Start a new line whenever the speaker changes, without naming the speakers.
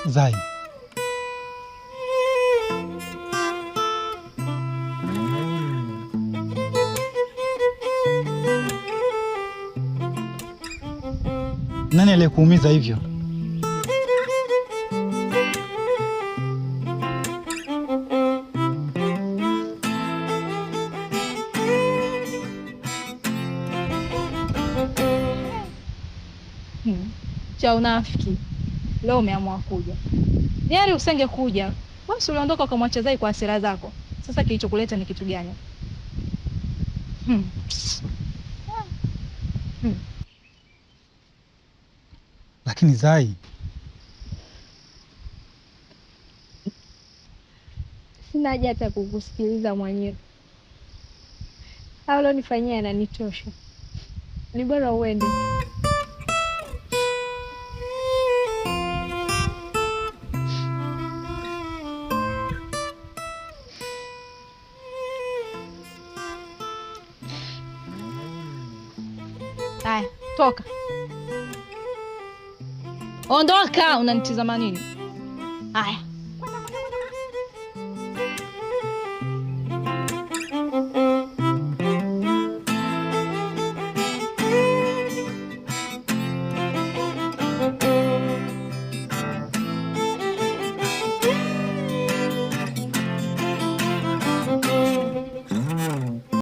Zai, nani aliyekuumiza hivyo?
Cha unafiki. Leo umeamua kuja. Yaani usingekuja. Wewe uliondoka ukamwacha Zai kwa hasira zako. Sasa kilichokuleta ni kitu gani?
Lakini Zai,
sina haja hata kukusikiliza mwenyewe. Hao ulionifanyia yananitosha. Ni bora uende. Haya, toka. Ondoka, unanitazama nini? Haya.